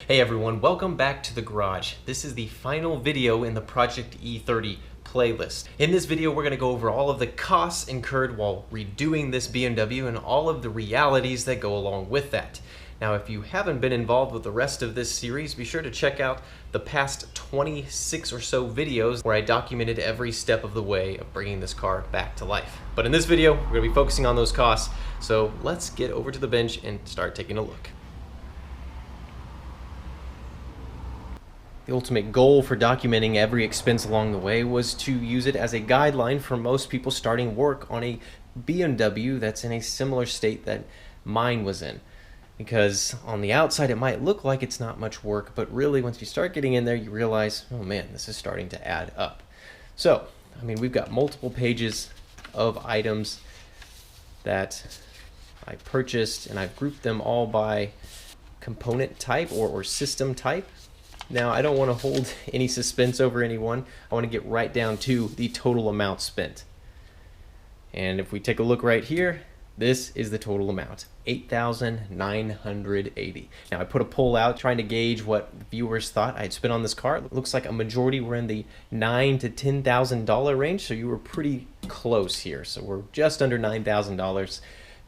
Hey everyone, welcome back to the garage. This is the final video in the Project E30 playlist. In this video, we're going to go over all of the costs incurred while redoing this BMW and all of the realities that go along with that. Now, if you haven't been involved with the rest of this series, be sure to check out the past 26 or so videos where I documented every step of the way of bringing this car back to life. But in this video, we're going to be focusing on those costs, so let's get over to the bench and start taking a look. The ultimate goal for documenting every expense along the way was to use it as a guideline for most people starting work on a BMW that's in a similar state that mine was in. Because on the outside it might look like it's not much work, but really once you start getting in there you realize, oh man, this is starting to add up. So, we've got multiple pages of items that I purchased, and I've grouped them all by component type or system type. Now, I don't want to hold any suspense over anyone. I want to get right down to the total amount spent. And if we take a look right here, this is the total amount, $8,980. Now, I put a poll out trying to gauge what viewers thought I'd spent on this car. It looks like a majority were in the $9,000 to $10,000 range, so you were pretty close here. So we're just under $9,000,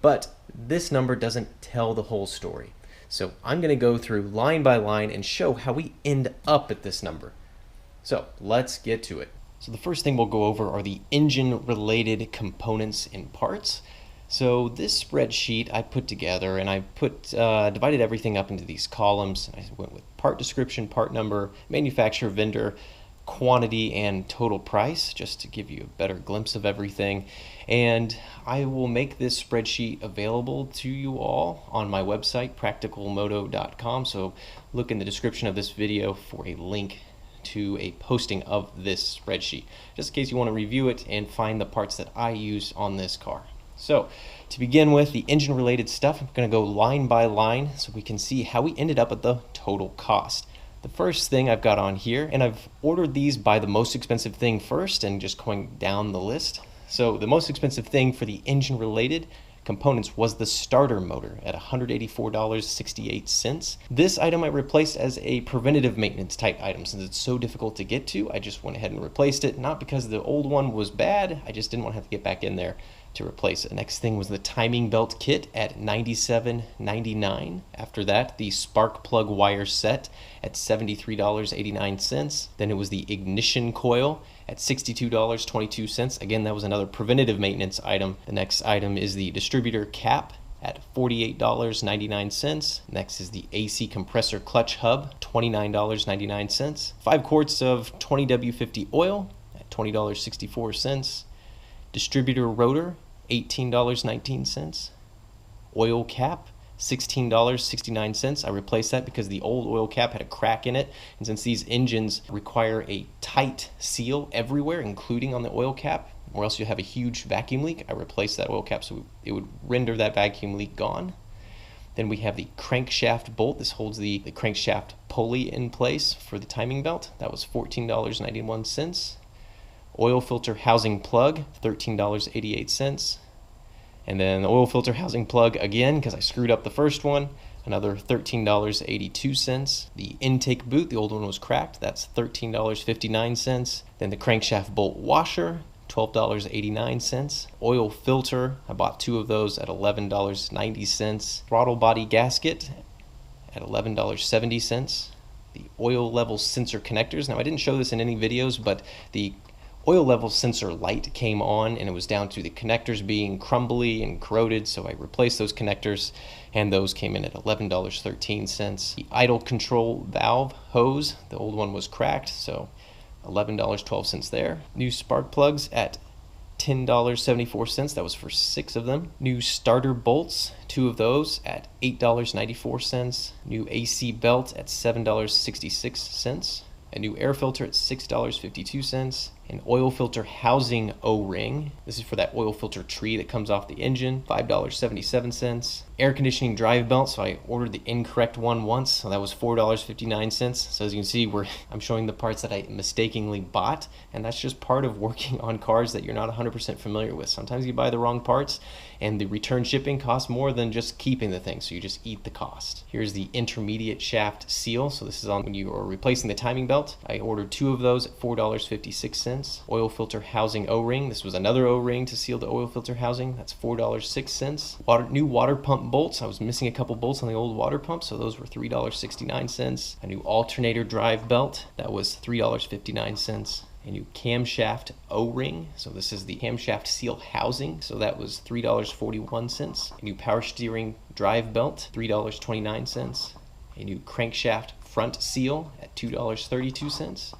but this number doesn't tell the whole story. So I'm going to go through line by line and show how we end up at this number. So let's get to it. So the first thing we'll go over are the engine related components and parts. So this spreadsheet I put together, and I divided everything up into these columns. I went with part description, part number, manufacturer, vendor, quantity, and total price, just to give you a better glimpse of everything. And I will make this spreadsheet available to you all on my website, practicalmoto.com. So look in the description of this video for a link to a posting of this spreadsheet, just in case you want to review it and find the parts that I use on this car. So to begin with the engine related stuff, I'm going to go line by line so we can see how we ended up at the total cost. The first thing I've got on here, and I've ordered these by the most expensive thing first and just going down the list. So the most expensive thing for the engine related components was the starter motor at $184.68. This item I replaced as a preventative maintenance type item. Since it's so difficult to get to, I just went ahead and replaced it, not because the old one was bad, I just didn't want to have to get back in there to replace it. Next thing was the timing belt kit at $97.99. After that, the spark plug wire set at $73.89. Then it was the ignition coil at $62.22. Again, that was another preventative maintenance item. The next item is the distributor cap at $48.99. Next is the AC compressor clutch hub, $29.99. 5 quarts of 20W50 oil at $20.64. Distributor rotor, $18.19. Oil cap, $16.69. I replaced that because the old oil cap had a crack in it, and since these engines require a tight seal everywhere, including on the oil cap, or else you have a huge vacuum leak, I replaced that oil cap so it would render that vacuum leak gone. Then we have the crankshaft bolt. This holds the crankshaft pulley in place for the timing belt. That was $14.91. Oil filter housing plug, $13.88. And then the oil filter housing plug again, because I screwed up the first one, another $13.82. The intake boot, the old one was cracked, that's $13.59. Then the crankshaft bolt washer, $12.89. Oil filter, I bought 2 of those at $11.90. Throttle body gasket at $11.70. The oil level sensor connectors. Now I didn't show this in any videos, but the oil level sensor light came on and it was down to the connectors being crumbly and corroded, so I replaced those connectors and those came in at $11.13. The idle control valve hose, the old one was cracked, so $11.12 there. New spark plugs at $10.74, that was for 6 of them. New starter bolts, 2 of those at $8.94. New AC belt at $7.66. A new air filter at $6.52. An oil filter housing O-ring. This is for that oil filter tree that comes off the engine, $5.77. Air conditioning drive belt, so I ordered the incorrect one once, so that was $4.59. So as you can see, I'm showing the parts that I mistakenly bought, and that's just part of working on cars that you're not 100% familiar with. Sometimes you buy the wrong parts, and the return shipping costs more than just keeping the thing, so you just eat the cost. Here's the intermediate shaft seal, so this is on when you are replacing the timing belt. I ordered 2 of those at $4.56. Oil filter housing O-ring. This was another O-ring to seal the oil filter housing. That's $4.06. New water pump bolts. I was missing a couple bolts on the old water pump, so those were $3.69. A new alternator drive belt. That was $3.59. A new camshaft O-ring. So this is the camshaft seal housing. So that was $3.41. A new power steering drive belt, $3.29. A new crankshaft front seal at $2.32.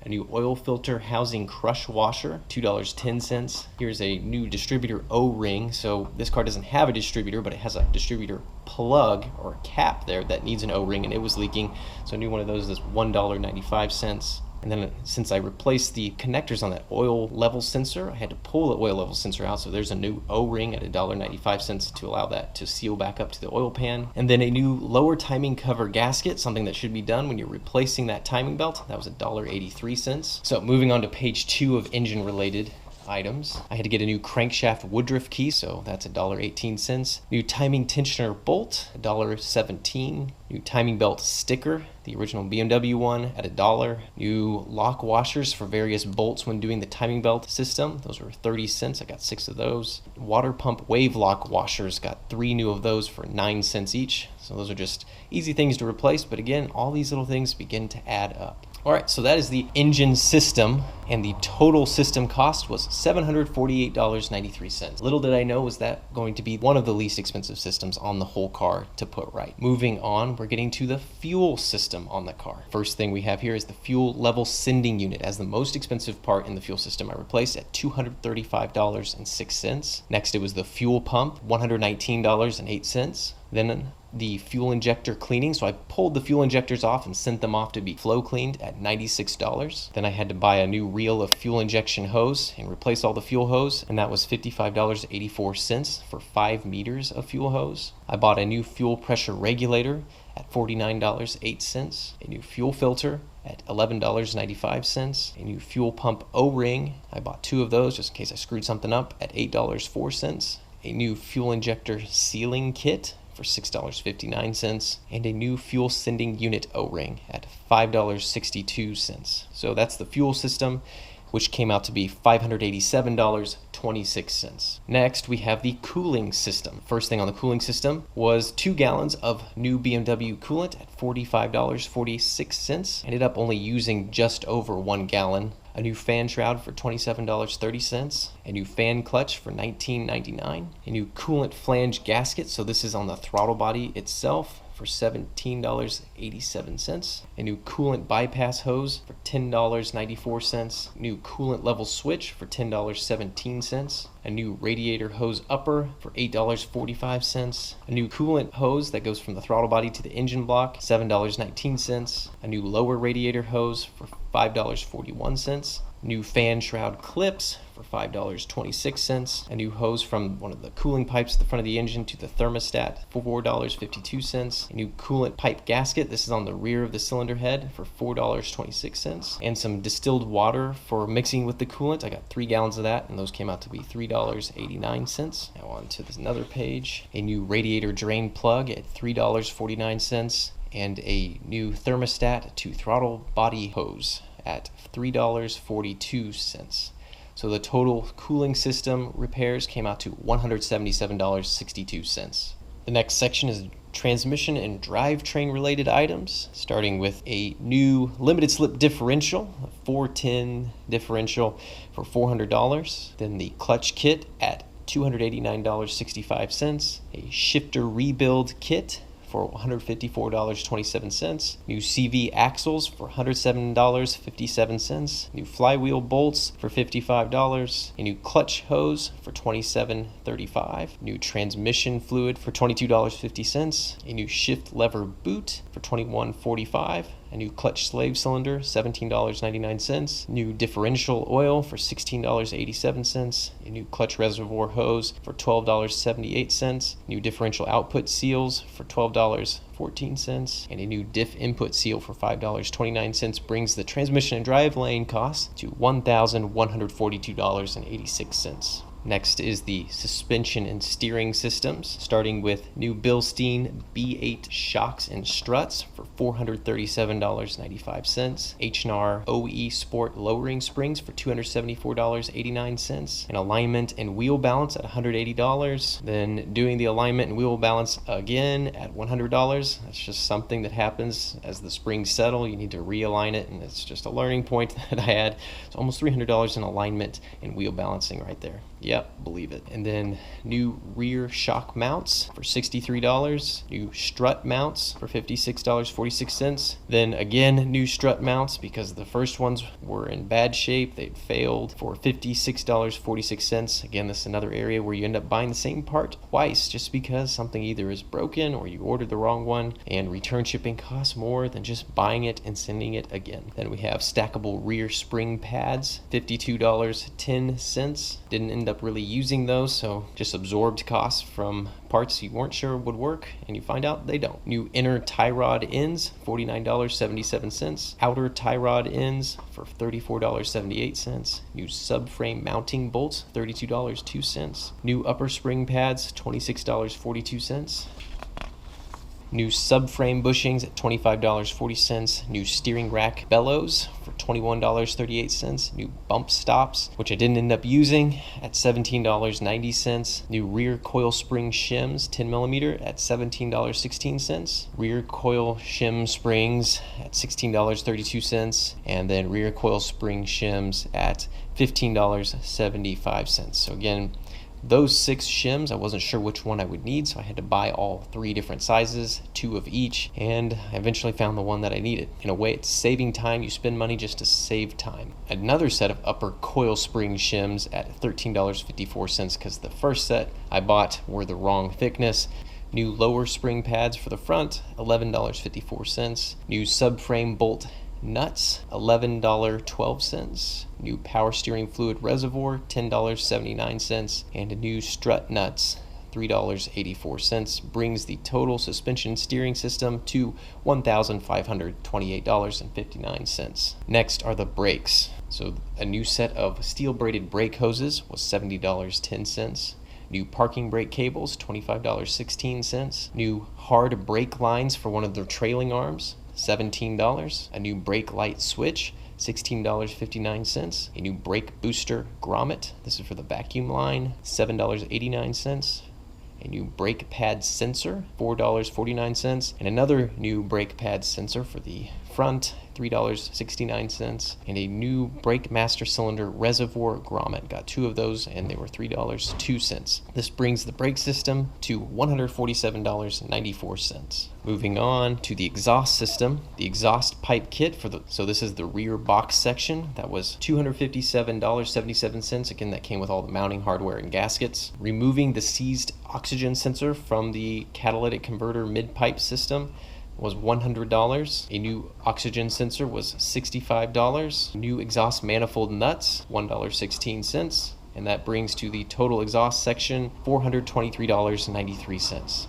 A new oil filter housing crush washer, $2.10. Here's a new distributor O-ring. So this car doesn't have a distributor, but it has a distributor plug or cap there that needs an O-ring, and it was leaking. So a new one of those is $1.95. And then since I replaced the connectors on that oil level sensor, I had to pull the oil level sensor out. So there's a new O-ring at $1.95 to allow that to seal back up to the oil pan. And then a new lower timing cover gasket, something that should be done when you're replacing that timing belt. That was $1.83. So moving on to page 2 of engine related items. I had to get a new crankshaft woodruff key, so that's $1.18. New timing tensioner bolt, $1.17. New timing belt sticker, the original BMW one, at $1. New lock washers for various bolts when doing the timing belt system. Those were 30 cents. I got 6 of those. Water pump wave lock washers, got 3 new of those for 9 cents each. So those are just easy things to replace, but again, all these little things begin to add up. All right, so that is the engine system, and the total system cost was $748.93. Little did I know was that going to be one of the least expensive systems on the whole car to put right. Moving on, we're getting to the fuel system on the car. First thing we have here is the fuel level sending unit as the most expensive part in the fuel system. I replaced at $235.06. Next, it was the fuel pump, $119.08. Then the fuel injector cleaning, so I pulled the fuel injectors off and sent them off to be flow cleaned at $96. Then I had to buy a new reel of fuel injection hose and replace all the fuel hose, and that was $55.84 for 5 meters of fuel hose. I bought a new fuel pressure regulator at $49.08, a new fuel filter at $11.95, a new fuel pump O-ring. I bought 2 of those just in case I screwed something up at $8.04, a new fuel injector sealing kit for $6.59, and a new fuel sending unit O-ring at $5.62. So that's the fuel system, which came out to be $587.26. Next, we have the cooling system. First thing on the cooling system was 2 gallons of new BMW coolant at $45.46. Ended up only using just over 1 gallon. A new fan shroud for $27.30, a new fan clutch for $19.99, a new coolant flange gasket, so this is on the throttle body itself, for $17.87, a new coolant bypass hose for $10.94, new coolant level switch for $10.17, a new radiator hose upper for $8.45, a new coolant hose that goes from the throttle body to the engine block, $7.19, a new lower radiator hose for $5.41, new fan shroud clips for $5.26, a new hose from one of the cooling pipes at the front of the engine to the thermostat for $4.52, a new coolant pipe gasket, this is on the rear of the cylinder head, for $4.26, and some distilled water for mixing with the coolant. I got 3 gallons of that, and those came out to be $3.89. Now on to this another page, a new radiator drain plug at $3.49, and a new thermostat to throttle body hose at $3.42. So the total cooling system repairs came out to $177.62. The next section is transmission and drivetrain related items, starting with a new limited slip differential, a 410 differential for $400. Then the clutch kit at $289.65. A shifter rebuild kit for $154.27. New CV axles for $107.57. New flywheel bolts for $55. A new clutch hose for $27.35. New transmission fluid for $22.50. A new shift lever boot for $21.45. A new clutch slave cylinder, $17.99. New differential oil for $16.87. A new clutch reservoir hose for $12.78. New differential output seals for $12.14. And a new diff input seal for $5.29 brings the transmission and drive lane cost to $1,142.86. Next is the suspension and steering systems, starting with new Bilstein B8 shocks and struts for $437.95, H&R OE Sport lowering springs for $274.89, an alignment and wheel balance at $180, then doing the alignment and wheel balance again at $100. That's just something that happens as the springs settle. You need to realign it, and it's just a learning point that I had. It's almost $300 in alignment and wheel balancing right there. Yep, believe it. And then new rear shock mounts for $63, new strut mounts for $56.46. Then again, new strut mounts because the first ones were in bad shape. They'd failed for $56.46. Again, this is another area where you end up buying the same part twice just because something either is broken or you ordered the wrong one, and return shipping costs more than just buying it and sending it again. Then we have stackable rear spring pads, $52.10. Didn't end up really using those, so just absorbed costs from parts you weren't sure would work, and you find out they don't. New inner tie rod ends, $49.77. Outer tie rod ends for $34.78. New subframe mounting bolts, $32.02. New upper spring pads, $26.42. New subframe bushings at $25.40. New steering rack bellows for $21.38. New bump stops, which I didn't end up using, at $17.90. New rear coil spring shims, 10mm, at $17.16. Rear coil shim springs at $16.32. And then rear coil spring shims at $15.75. So again, those 6 shims, I wasn't sure which one I would need, so I had to buy all 3 different sizes, 2 of each, and I eventually found the one that I needed. In a way, it's saving time. You spend money just to save time. Another set of upper coil spring shims at $13.54 because the first set I bought were the wrong thickness. New lower spring pads for the front, $11.54. New subframe bolt nuts, $11.12. New power steering fluid reservoir, $10.79. And a new strut nuts, $3.84, brings the total suspension steering system to $1,528.59. Next are the brakes. So a new set of steel braided brake hoses was $70.10. New parking brake cables, $25.16. New hard brake lines for one of the trailing arms, $17. A new brake light switch, $16.59. A new brake booster grommet, this is for the vacuum line, $7.89. A new brake pad sensor, $4.49. And another new brake pad sensor for the front, $3.69. And a new brake master cylinder reservoir grommet. Got 2 of those and they were $3.02. This brings the brake system to $147.94. Moving on to the exhaust system, the exhaust pipe kit so this is the rear box section. That was $257.77. Again, that came with all the mounting hardware and gaskets. Removing the seized oxygen sensor from the catalytic converter mid-pipe system was $100. A new oxygen sensor was $65. New exhaust manifold nuts, $1.16. And that brings to the total exhaust section $423.93.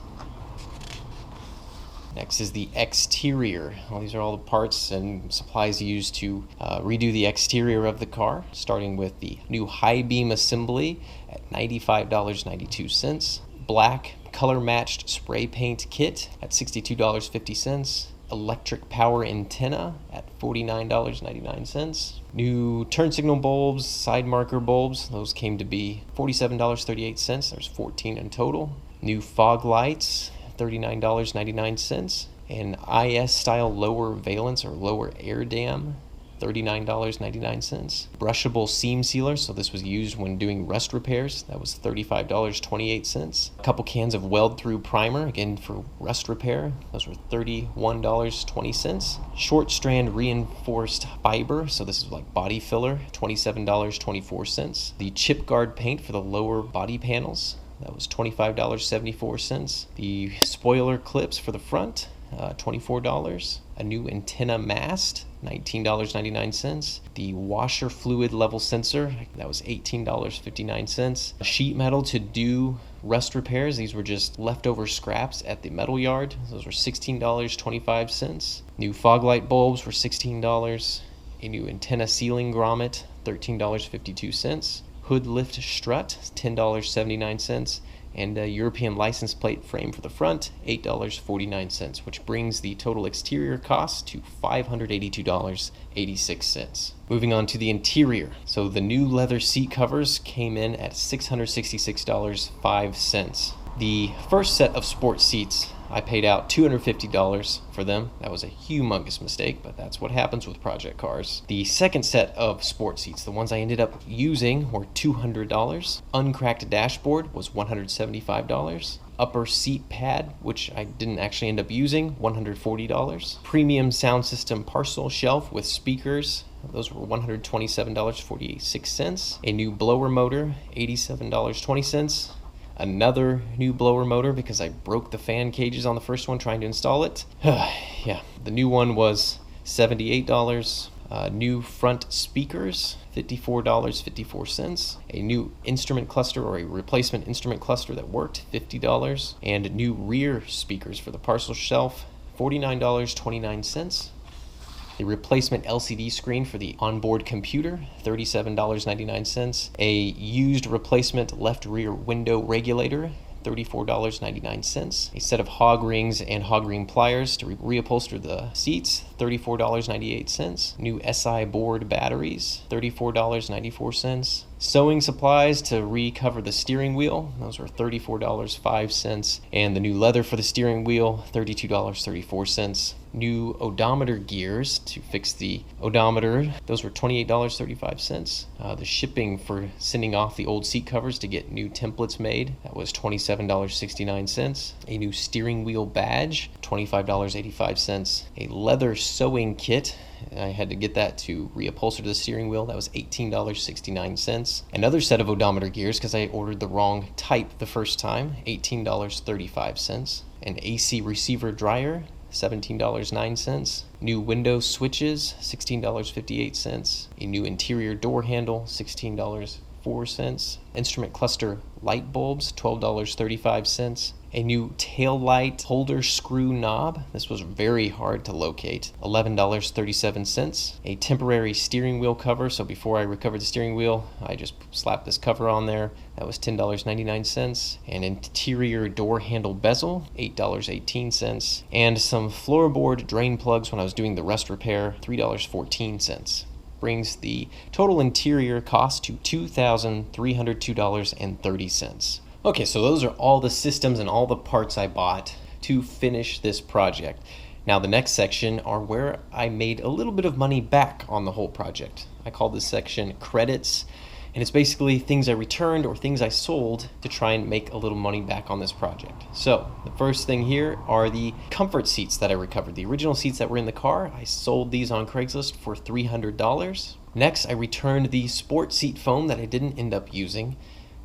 Next is the exterior. Well, these are all the parts and supplies used to redo the exterior of the car, starting with the new high beam assembly at $95.92. Black color matched spray paint kit at $62.50. Electric power antenna at $49.99. New turn signal bulbs, side marker bulbs, those came to be $47.38. There's 14 in total. New fog lights, $39.99. An IS style lower valence or lower air dam, $39.99. Brushable seam sealer, so this was used when doing rust repairs. That was $35.28. A couple cans of weld-through primer, again for rust repair. Those were $31.20. Short strand reinforced fiber, so this is like body filler, $27.24. The chip guard paint for the lower body panels, that was $25.74. The spoiler clips for the front, $24. A new antenna mast, $19.99. The washer fluid level sensor, that was $18.59. Sheet metal to do rust repairs, these were just leftover scraps at the metal yard. Those were $16.25. New fog light bulbs were $16. A new antenna ceiling grommet, $13.52. Hood lift strut, $10.79. And a European license plate frame for the front, $8.49, which brings the total exterior cost to $582.86. Moving on to the interior. So the new leather seat covers came in at $666.05. The first set of sport seats, I paid out $250 for them. That was a humongous mistake, but that's what happens with project cars. The second set of sport seats, the ones I ended up using, were $200. Uncracked dashboard was $175. Upper seat pad, which I didn't actually end up using, $140. Premium sound system parcel shelf with speakers, those were $127.46. A new blower motor, $87.20. Another new blower motor because I broke the fan cages on the first one trying to install it. Yeah, the new one was $78. New front speakers, $54.54. A new instrument cluster or a replacement instrument cluster that worked, $50. And new rear speakers for the parcel shelf, $49.29. The replacement LCD screen for the onboard computer, $37.99. A used replacement left rear window regulator, $34.99. A set of hog rings and hog ring pliers to reupholster the seats, $34.98. New SI board batteries, $34.94. Sewing supplies to recover the steering wheel, those were $34.05. And the new leather for the steering wheel, $32.34. New odometer gears to fix the odometer, those were $28.35. The shipping for sending off the old seat covers to get new templates made, that was $27.69. A new steering wheel badge, $25.85. A leather sewing kit, I had to get that to reupholster the steering wheel, that was $18.69. Another set of odometer gears because I ordered the wrong type the first time, $18.35. An AC receiver dryer, $17.09. New window switches, $16.58. A new interior door handle, $16.04. Instrument cluster light bulbs, $12.35. A new tail light holder screw knob, this was very hard to locate, $11.37. A temporary steering wheel cover, so before I recovered the steering wheel, I just slapped this cover on there, that was $10.99. An interior door handle bezel, $8.18. And some floorboard drain plugs when I was doing the rust repair, $3.14. Brings the total interior cost to $2,302.30. Okay, so those are all the systems and all the parts I bought to finish this project. Now the next section are where I made a little bit of money back on the whole project. I call this section credits, and it's basically things I returned or things I sold to try and make a little money back on this project. So the first thing here are the comfort seats that I recovered. The original seats that were in the car, I sold these on Craigslist for $300. Next, I returned the sport seat foam that I didn't end up using,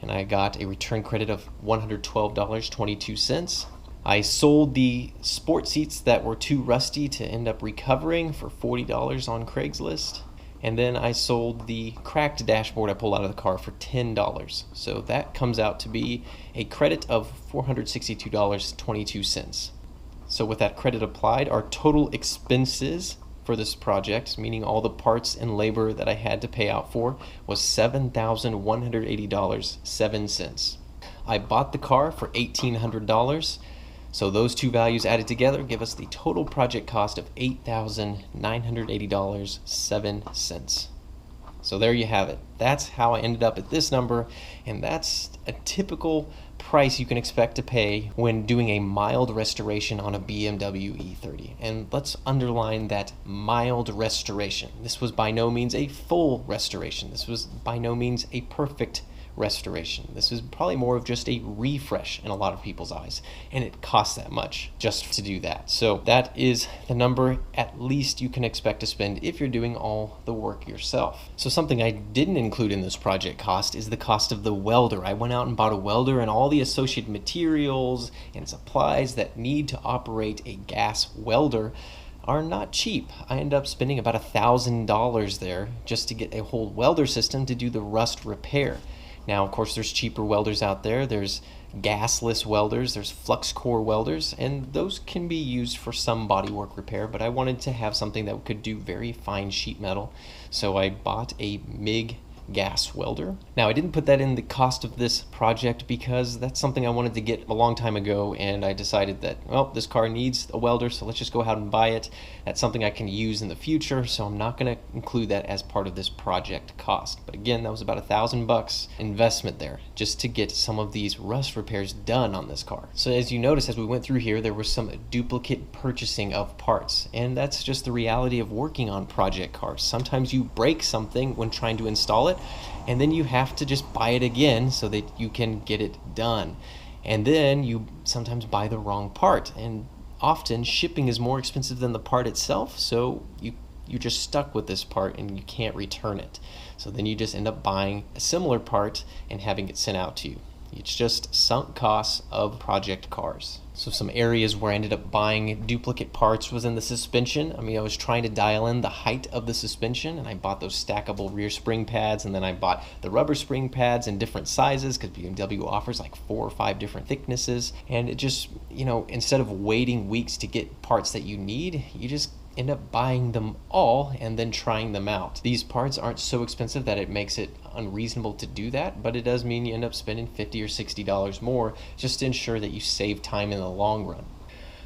and I got a return credit of $112.22. I sold the sport seats that were too rusty to end up recovering for $40 on Craigslist. And then I sold the cracked dashboard I pulled out of the car for $10. So that comes out to be a credit of $462.22. So with that credit applied, our total expenses for this project, meaning all the parts and labor that I had to pay out for, was $7,180.07. I bought the car for $1,800, so those two values added together give us the total project cost of $8,980.07. So there you have it. That's how I ended up at this number, and that's a typical price you can expect to pay when doing a mild restoration on a BMW E30. And let's underline that mild restoration. This was by no means a full restoration. This was by no means a perfect restoration. This is probably more of just a refresh in a lot of people's eyes, and it costs that much just to do that. So that is the number at least you can expect to spend if you're doing all the work yourself. So something I didn't include in this project cost is the cost of the welder. I went out and bought a welder and all the associated materials and supplies that need to operate a gas welder are not cheap. I ended up spending about $1,000 there just to get a whole welder system to do the rust repair. Now, of course, there's cheaper welders out there. There's gasless welders, there's flux core welders, and those can be used for some bodywork repair, but I wanted to have something that could do very fine sheet metal. So I bought a MIG gas welder. Now, I didn't put that in the cost of this project because that's something I wanted to get a long time ago, and I decided that, well, this car needs a welder, so let's just go out and buy it. That's something I can use in the future, so I'm not going to include that as part of this project cost. But again, that was about $1,000 investment there just to get some of these rust repairs done on this car. So as you notice, as we went through here, there was some duplicate purchasing of parts, and that's just the reality of working on project cars. Sometimes you break something when trying to install it, and then you have to just buy it again so that you can get it done. And then you sometimes buy the wrong part, and often shipping is more expensive than the part itself, so you're just stuck with this part and you can't return it. So then you just end up buying a similar part and having it sent out to you. It's just sunk costs of project cars. So some areas where I ended up buying duplicate parts was in the suspension. I was trying to dial in the height of the suspension, and I bought those stackable rear spring pads, and then I bought the rubber spring pads in different sizes because BMW offers like 4 or 5 different thicknesses. And it just, instead of waiting weeks to get parts that you need, you just end up buying them all and then trying them out. These parts aren't so expensive that it makes it unreasonable to do that, but it does mean you end up spending $50 or $60 more just to ensure that you save time in the long run.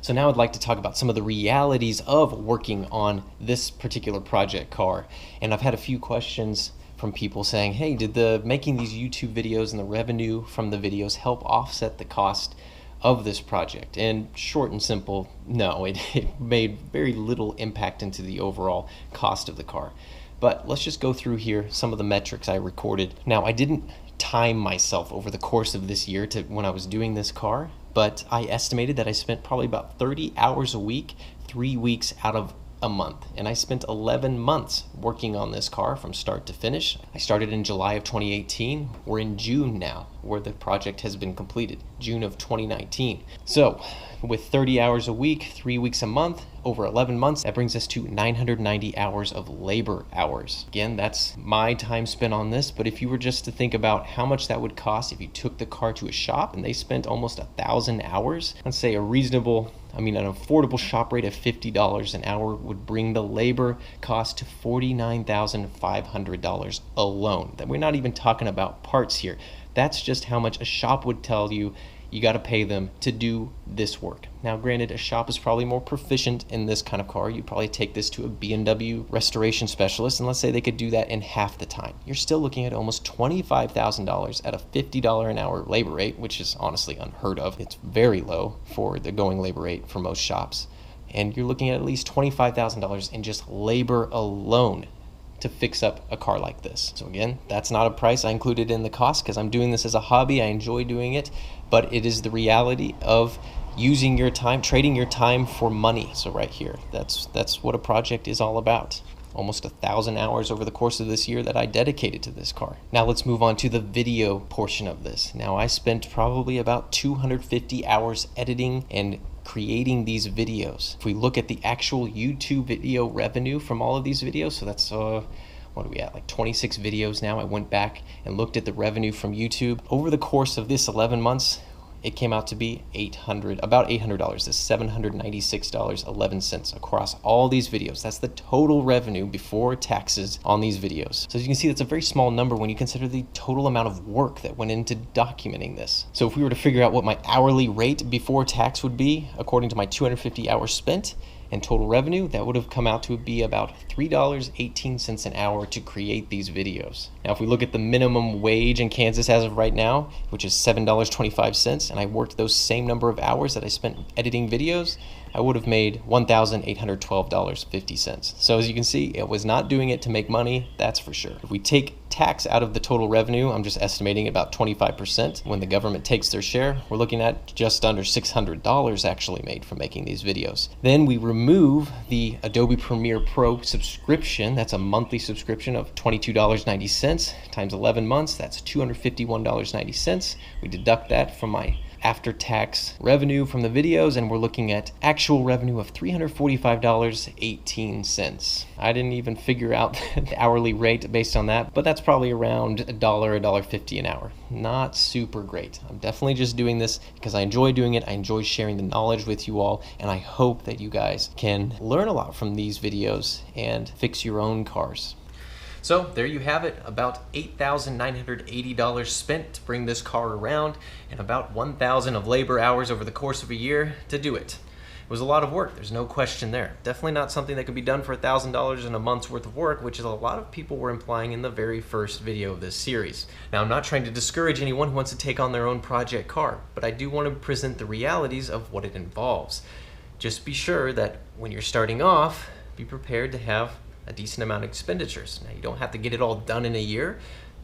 So now I'd like to talk about some of the realities of working on this particular project car. And I've had a few questions from people saying, hey, did the making these YouTube videos and the revenue from the videos help offset the cost of this project? And short and simple, no, it made very little impact into the overall cost of the car. But let's just go through here some of the metrics I recorded. Now, I didn't time myself over the course of this year to when I was doing this car, but I estimated that I spent probably about 30 hours a week, 3 weeks out of a month, and I spent 11 months working on this car from start to finish. I started in July of 2018. We're in June now, where the project has been completed, June of 2019. So with 30 hours a week, 3 weeks a month, over 11 months, that brings us to 990 hours of labor hours. Again, that's my time spent on this, but if you were just to think about how much that would cost if you took the car to a shop and they spent almost 1,000 hours, let's say an affordable shop rate of $50 an hour would bring the labor cost to $49,500 alone. We're not even talking about parts here. That's just how much a shop would tell you you got to pay them to do this work. Now, granted, a shop is probably more proficient in this kind of car. You'd probably take this to a BMW restoration specialist, and let's say they could do that in half the time. You're still looking at almost $25,000 at a $50 an hour labor rate, which is honestly unheard of. It's very low for the going labor rate for most shops. And you're looking at least $25,000 in just labor alone to fix up a car like this. So again, that's not a price I included in the cost because I'm doing this as a hobby. I enjoy doing it, but it is the reality of using your time, trading your time for money. So right here, that's what a project is all about. Almost 1,000 hours over the course of this year that I dedicated to this car. Now let's move on to the video portion of this. Now I spent probably about 250 hours editing and creating these videos. If we look at the actual YouTube video revenue from all of these videos, so that's what are we at, like 26 videos now. I went back and looked at the revenue from YouTube. Over the course of this 11 months, it came out to be about $800. That's $796.11 across all these videos. That's the total revenue before taxes on these videos. So as you can see, that's a very small number when you consider the total amount of work that went into documenting this. So if we were to figure out what my hourly rate before tax would be, according to my 250 hours spent, in total revenue, that would have come out to be about $3.18 an hour to create these videos. Now, if we look at the minimum wage in Kansas as of right now, which is $7.25, and I worked those same number of hours that I spent editing videos, I would have made $1,812.50. So as you can see, it was not doing it to make money, that's for sure. If we take tax out of the total revenue, I'm just estimating about 25%. When the government takes their share, we're looking at just under $600 actually made from making these videos. Then we remove the Adobe Premiere Pro subscription. That's a monthly subscription of $22.90 times 11 months. That's $251.90. We deduct that from my after-tax revenue from the videos, and we're looking at actual revenue of $345.18. I didn't even figure out the hourly rate based on that, but that's probably around $1, $1.50 an hour. Not super great. I'm definitely just doing this because I enjoy doing it. I enjoy sharing the knowledge with you all, and I hope that you guys can learn a lot from these videos and fix your own cars. So there you have it, about $8,980 spent to bring this car around, and about 1,000 of labor hours over the course of a year to do it. It was a lot of work, there's no question there. Definitely not something that could be done for $1,000 in a month's worth of work, which is a lot of people were implying in the very first video of this series. Now, I'm not trying to discourage anyone who wants to take on their own project car, but I do want to present the realities of what it involves. Just be sure that when you're starting off, be prepared to have a decent amount of expenditures. Now, you don't have to get it all done in a year.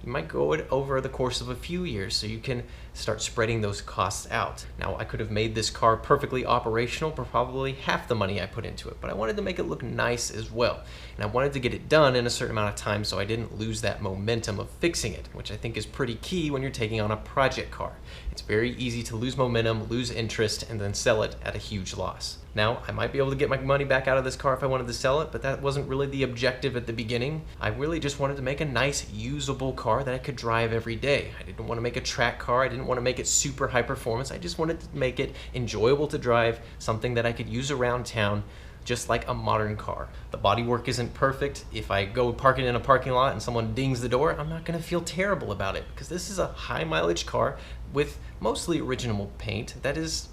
You might go it over the course of a few years so you can start spreading those costs out. Now, I could have made this car perfectly operational for probably half the money I put into it, but I wanted to make it look nice as well. And I wanted to get it done in a certain amount of time so I didn't lose that momentum of fixing it, which I think is pretty key when you're taking on a project car. It's very easy to lose momentum, lose interest, and then sell it at a huge loss. Now, I might be able to get my money back out of this car if I wanted to sell it, but that wasn't really the objective at the beginning. I really just wanted to make a nice, usable car that I could drive every day. I didn't want to make a track car. I didn't want to make it super high performance. I just wanted to make it enjoyable to drive, something that I could use around town, just like a modern car. The bodywork isn't perfect. If I go park it in a parking lot and someone dings the door, I'm not gonna feel terrible about it because this is a high mileage car with mostly original paint that is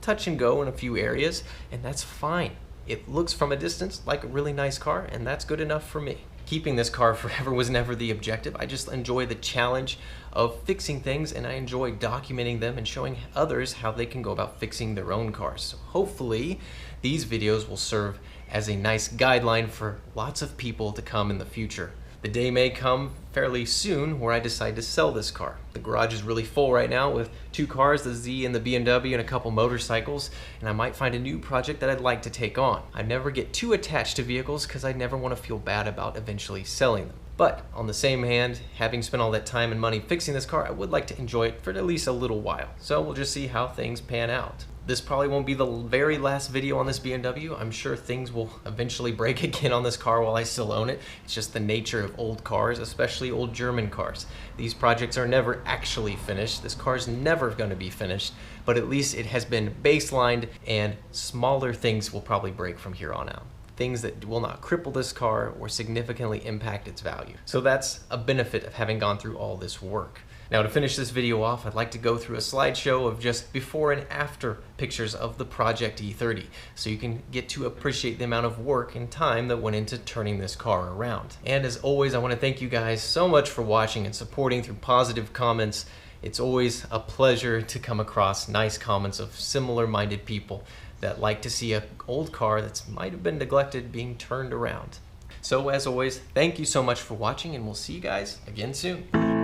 touch and go in a few areas, and that's fine. It looks from a distance like a really nice car, and that's good enough for me. Keeping this car forever was never the objective. I just enjoy the challenge of fixing things, and I enjoy documenting them and showing others how they can go about fixing their own cars. So hopefully these videos will serve as a nice guideline for lots of people to come in the future. The day may come fairly soon where I decide to sell this car. The garage is really full right now with 2 cars, the Z and the BMW, and a couple motorcycles, and I might find a new project that I'd like to take on. I never get too attached to vehicles because I never want to feel bad about eventually selling them. But on the same hand, having spent all that time and money fixing this car, I would like to enjoy it for at least a little while. So we'll just see how things pan out. This probably won't be the very last video on this BMW. I'm sure things will eventually break again on this car while I still own it. It's just the nature of old cars, especially old German cars. These projects are never actually finished. This car is never going to be finished, but at least it has been baselined, and smaller things will probably break from here on out. Things that will not cripple this car or significantly impact its value. So that's a benefit of having gone through all this work. Now, to finish this video off, I'd like to go through a slideshow of just before and after pictures of the Project E30, so you can get to appreciate the amount of work and time that went into turning this car around. And as always, I want to thank you guys so much for watching and supporting through positive comments. It's always a pleasure to come across nice comments of similar-minded people that like to see an old car that might have been neglected being turned around. So as always, thank you so much for watching, and we'll see you guys again soon.